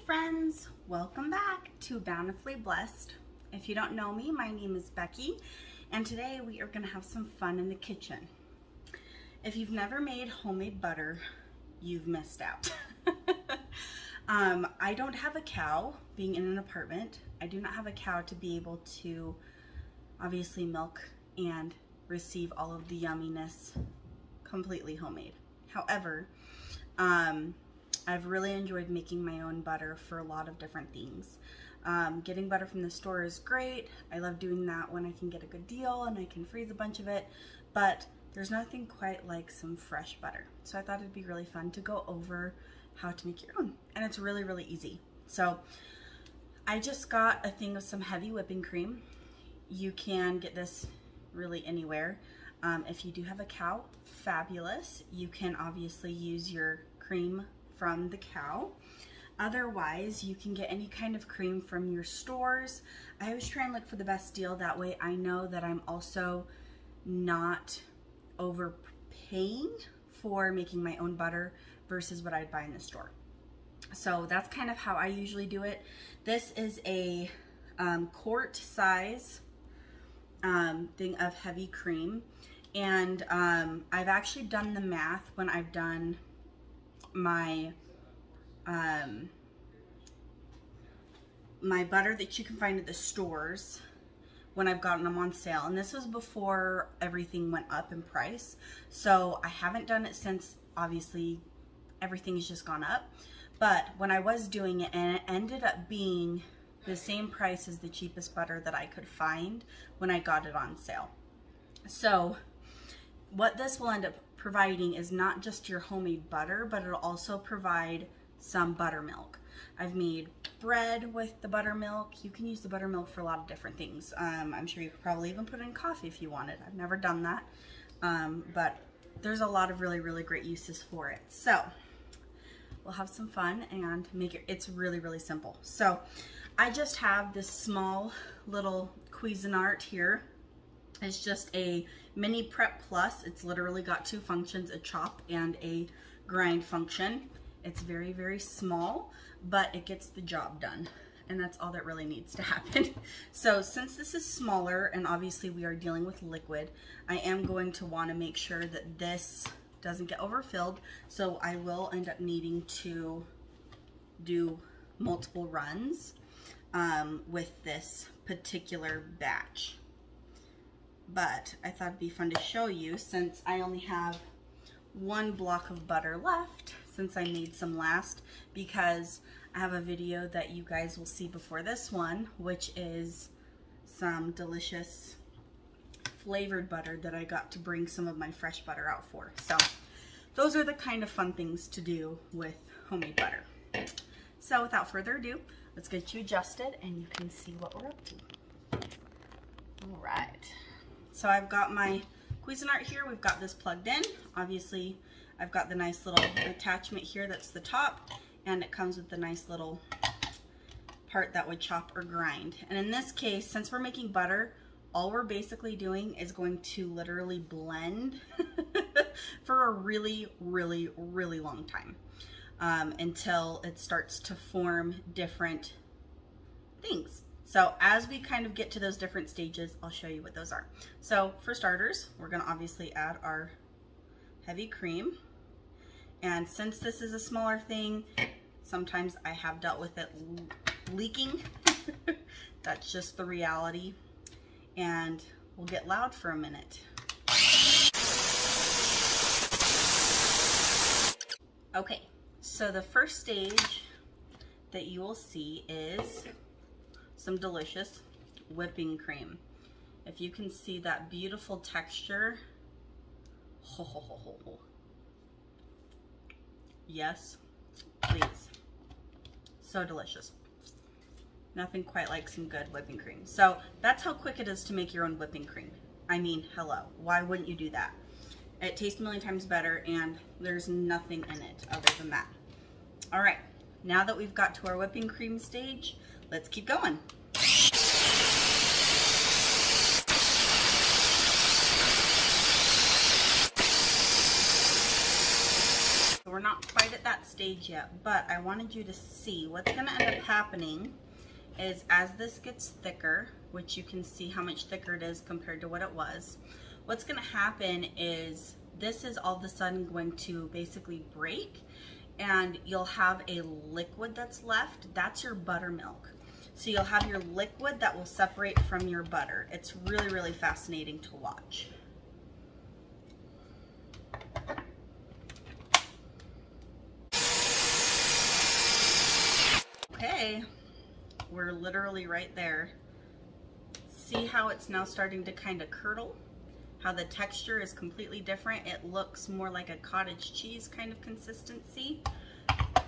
friends, welcome back to Bountifully Blessed. If you don't know me, my name is Becky, and today we are going to have some fun in the kitchen. If you've never made homemade butter, you've missed out. I don't have a cow. Being in an apartment, I do not have a cow to be able to obviously milk and receive all of the yumminess completely homemade. However, I've really enjoyed making my own butter for a lot of different things. Getting butter from the store is great. I love doing that when I can get a good deal and I can freeze a bunch of it, but there's nothing quite like some fresh butter. So I thought it'd be really fun to go over how to make your own, and it's really, really easy. So I just got a thing of some heavy whipping cream. You can get this really anywhere. If you do have a cow, fabulous. You can obviously use your cream from the cow. Otherwise, you can get any kind of cream from your stores. I always try and look for the best deal. That way I know that I'm also not overpaying for making my own butter versus what I'd buy in the store. So that's kind of how I usually do it. This is a quart size thing of heavy cream, and I've actually done the math when I've done my my butter that you can find at the stores when I've gotten them on sale, and this was before everything went up in price, so I haven't done it since. Obviously everything's just gone up, but when I was doing it, and it ended up being the same price as the cheapest butter that I could find when I got it on sale. So what this will end up providing is not just your homemade butter, but it'll also provide some buttermilk. I've made bread with the buttermilk. You can use the buttermilk for a lot of different things. I'm sure you could probably even put it in coffee if you wanted. I've never done that, but there's a lot of really, really great uses for it. So we'll have some fun and make it. It's really, really simple. So I just have this small little Cuisinart here. It's just a mini prep plus. It's literally got two functions, a chop and a grind function. It's very, very small, but it gets the job done, and that's all that really needs to happen. So since this is smaller, and obviously we are dealing with liquid, I am going to want to make sure that this doesn't get overfilled, so I will end up needing to do multiple runs with this particular batch. But I thought it'd be fun to show you, since I only have one block of butter left, since I made some last, because I have a video that you guys will see before this one, which is some delicious flavored butter that I got to bring some of my fresh butter out for. So those are the kind of fun things to do with homemade butter. So without further ado, let's get you adjusted and you can see what we're up to. All right. So I've got my Cuisinart here. We've got this plugged in. Obviously, I've got the nice little attachment here that's the top, and it comes with the nice little part that would chop or grind. And in this case, since we're making butter, all we're basically doing is going to literally blend for a really, really, really long time until it starts to form different things. So as we kind of get to those different stages, I'll show you what those are. So for starters, we're gonna obviously add our heavy cream. And since this is a smaller thing, sometimes I have dealt with it leaking. That's just the reality. And we'll get loud for a minute. Okay, so the first stage that you will see is some delicious whipping cream. If you can see that beautiful texture, ho, ho, ho, ho, ho. Yes, please. So delicious. Nothing quite like some good whipping cream. So that's how quick it is to make your own whipping cream. I mean, hello, why wouldn't you do that? It tastes a million times better, and there's nothing in it other than that. All right, now that we've got to our whipping cream stage, let's keep going. we're not quite at that stage yet, but I wanted you to see what's gonna end up happening is as this gets thicker, which you can see how much thicker it is compared to what it was, what's gonna happen is this is all of a sudden going to basically break and you'll have a liquid that's left. That's your buttermilk. So you'll have your liquid that will separate from your butter. It's really, really fascinating to watch. Okay, we're literally right there. See how it's now starting to kind of curdle? How the texture is completely different. It looks more like a cottage cheese kind of consistency.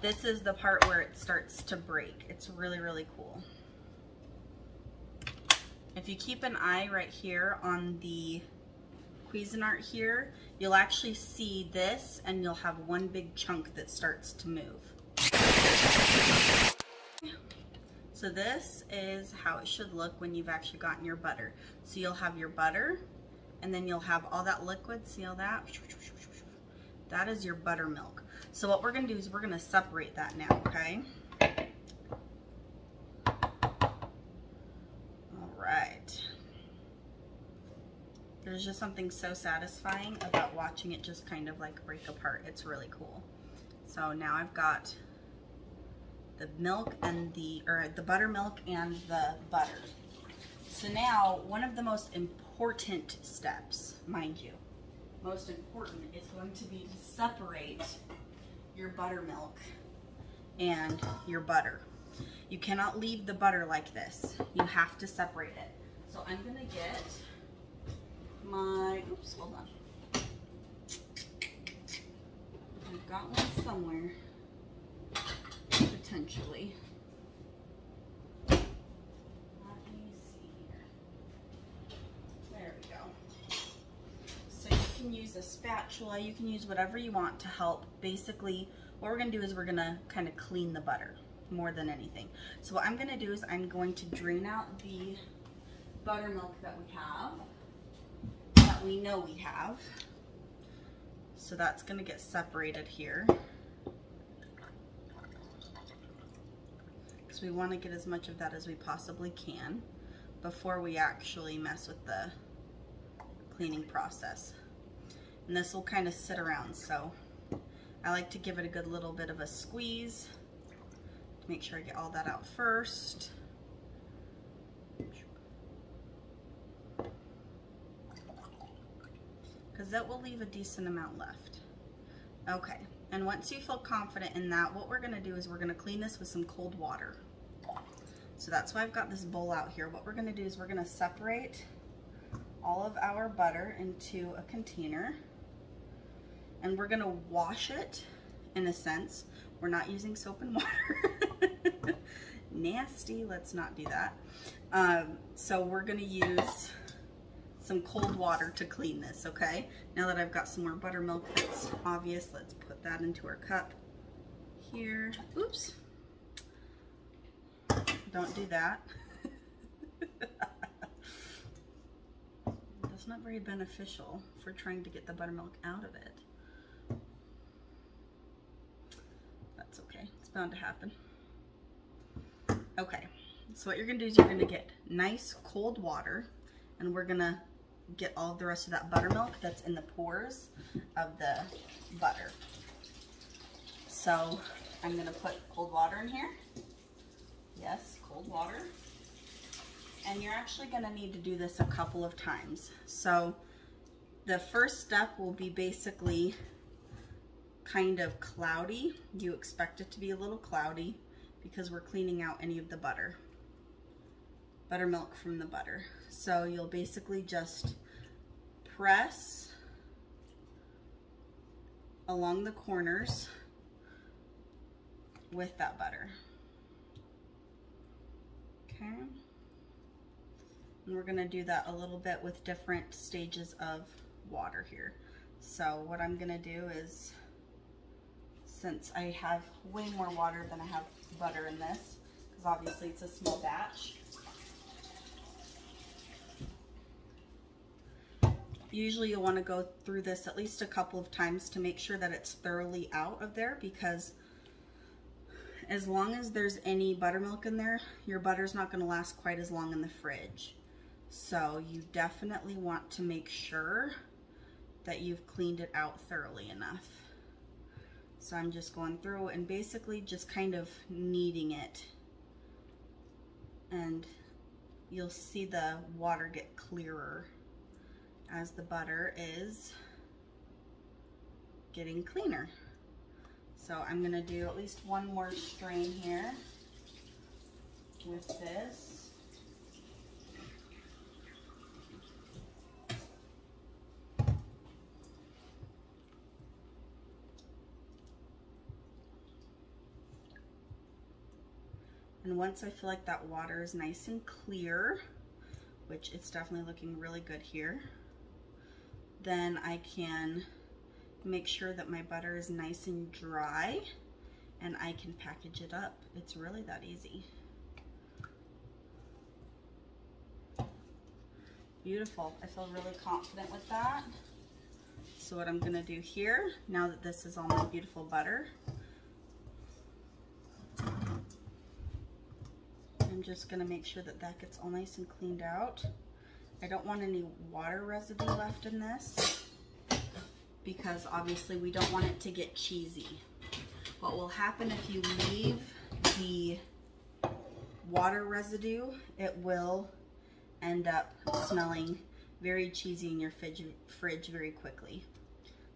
This is the part where it starts to break. It's really, really cool. If you keep an eye right here on the Cuisinart here, you'll actually see this and you'll have one big chunk that starts to move. So this is how it should look when you've actually gotten your butter. So you'll have your butter and then you'll have all that liquid, see all that? That is your buttermilk. So what we're gonna do is we're gonna separate that now, okay? All right. There's just something so satisfying about watching it just kind of like break apart. It's really cool. So now I've got the milk and the buttermilk and the butter. So now one of the most important steps, mind you, most important is going to be to separate your buttermilk and your butter. You cannot leave the butter like this. You have to separate it. So I'm gonna get my, oops, hold on. I've got one somewhere. Potentially. Let me see here. There we go. So you can use a spatula, you can use whatever you want to help. Basically, what we're gonna do is we're gonna kind of clean the butter more than anything. So what I'm gonna do is I'm going to drain out the buttermilk that we have, that we know we have. So that's gonna get separated here. So we want to get as much of that as we possibly can before we actually mess with the cleaning process. And this will kind of sit around, so I like to give it a good little bit of a squeeze to make sure I get all that out first. Because that will leave a decent amount left. Okay, and once you feel confident in that, what we're gonna do is we're gonna clean this with some cold water. So that's why I've got this bowl out here. What we're gonna do is we're gonna separate all of our butter into a container and we're gonna wash it in a sense. We're not using soap and water. Nasty, let's not do that. So we're gonna use some cold water to clean this, okay? Now that I've got some more buttermilk that's obvious, let's put that into our cup here. Oops. Don't do that. That's not very beneficial for trying to get the buttermilk out of it. That's okay, it's bound to happen. Okay, so what you're gonna do is you're gonna get nice cold water and we're gonna get all of the rest of that buttermilk that's in the pores of the butter. So I'm gonna put cold water in here. Yes, cold water. And you're actually gonna need to do this a couple of times. So the first step will be basically kind of cloudy. You expect it to be a little cloudy because we're cleaning out any of the buttermilk from the butter. So you'll basically just press along the corners with that butter. Okay. And we're gonna do that a little bit with different stages of water here. So what I'm gonna do is, since I have way more water than I have butter in this, because obviously it's a small batch, Usually you'll want to go through this at least a couple of times to make sure that it's thoroughly out of there, because as long as there's any buttermilk in there, your butter's not going to last quite as long in the fridge. So you definitely want to make sure that you've cleaned it out thoroughly enough. So I'm just going through and basically just kind of kneading it, and you'll see the water get clearer as the butter is getting cleaner. So I'm gonna do at least one more strain here with this. And once I feel like that water is nice and clear, which it's definitely looking really good here, then I can make sure that my butter is nice and dry and I can package it up. It's really that easy. Beautiful. I feel really confident with that. So what I'm gonna do here, now that this is all my beautiful butter, I'm just gonna make sure that that gets all nice and cleaned out. I don't want any water residue left in this, because obviously we don't want it to get cheesy. What will happen if you leave the water residue, it will end up smelling very cheesy in your fridge very quickly.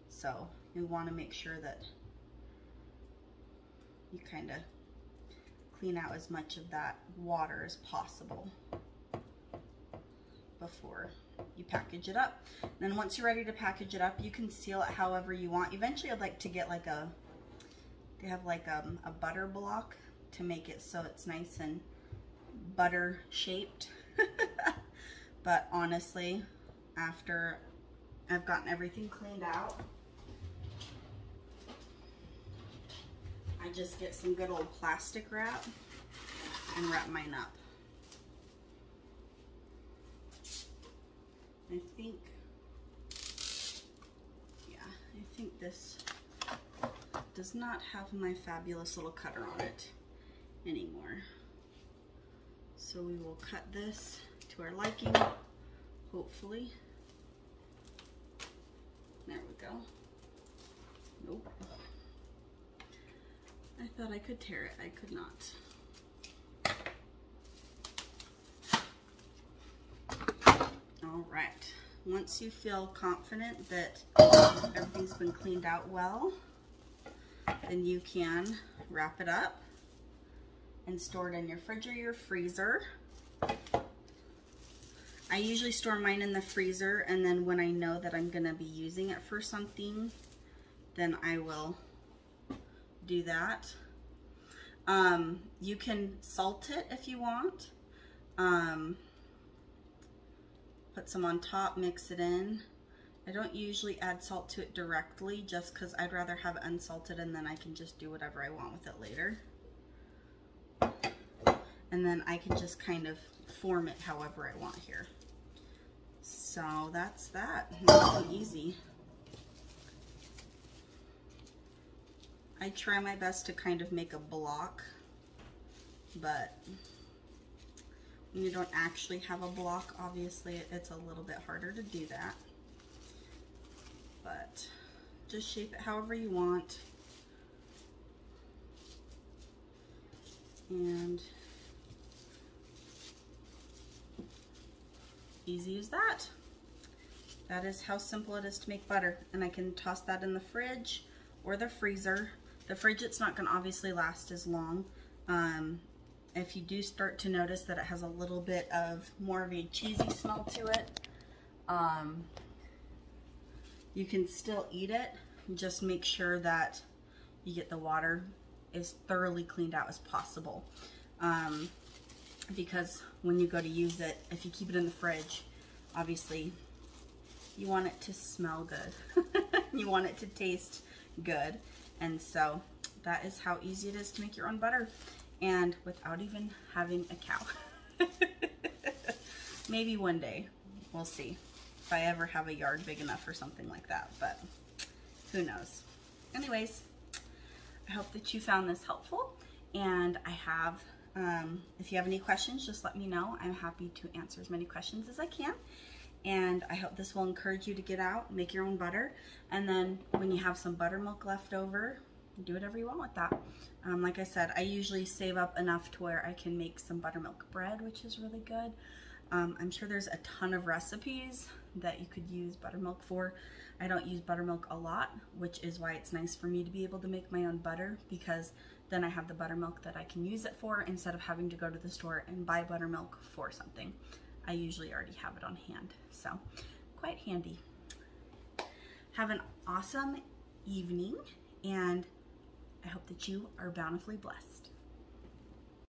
So you want to make sure that you kind of clean out as much of that water as possible before you package it up. And then once you're ready to package it up, you can seal it however you want. Eventually I'd like to get like they have like a butter block to make it so it's nice and butter shaped. But honestly, after I've gotten everything cleaned out, I just get some good old plastic wrap and wrap mine up. I think this does not have my fabulous little cutter on it anymore. So we will cut this to our liking, hopefully. There we go. Nope. I thought I could tear it. I could not. All right. Once you feel confident that everything's been cleaned out well, then you can wrap it up and store it in your fridge or your freezer. I usually store mine in the freezer, and then when I know that I'm gonna be using it for something, then I will do that. You can salt it if you want. Put some on top, mix it in. I don't usually add salt to it directly, just because I'd rather have it unsalted, and then I can just do whatever I want with it later. And then I can just kind of form it however I want here. So that's that. Nice and easy. I try my best to kind of make a block, but when you don't actually have a block, obviously it's a little bit harder to do that. But just shape it however you want. And easy as that. That is how simple it is to make butter. And I can toss that in the fridge or the freezer. The fridge, it's not going to obviously last as long. If you do start to notice that it has a little bit of more of a cheesy smell to it, you can still eat it. Just make sure that you get the water as thoroughly cleaned out as possible. Because when you go to use it, if you keep it in the fridge, obviously you want it to smell good. You want it to taste good. And so that is how easy it is to make your own butter, and without even having a cow. Maybe one day, we'll see. if I ever have a yard big enough or something like that, but who knows. Anyways, I hope that you found this helpful, and I have, if you have any questions, just let me know. I'm happy to answer as many questions as I can, and I hope this will encourage you to get out, make your own butter, and then when you have some buttermilk left over, do whatever you want with that. Like I said, I usually save up enough to where I can make some buttermilk bread, which is really good. I'm sure there's a ton of recipes that you could use buttermilk for. I don't use buttermilk a lot, which is why it's nice for me to be able to make my own butter, because then I have the buttermilk that I can use it for instead of having to go to the store and buy buttermilk for something. I usually already have it on hand, so quite handy. Have an awesome evening, and I hope that you are bountifully blessed.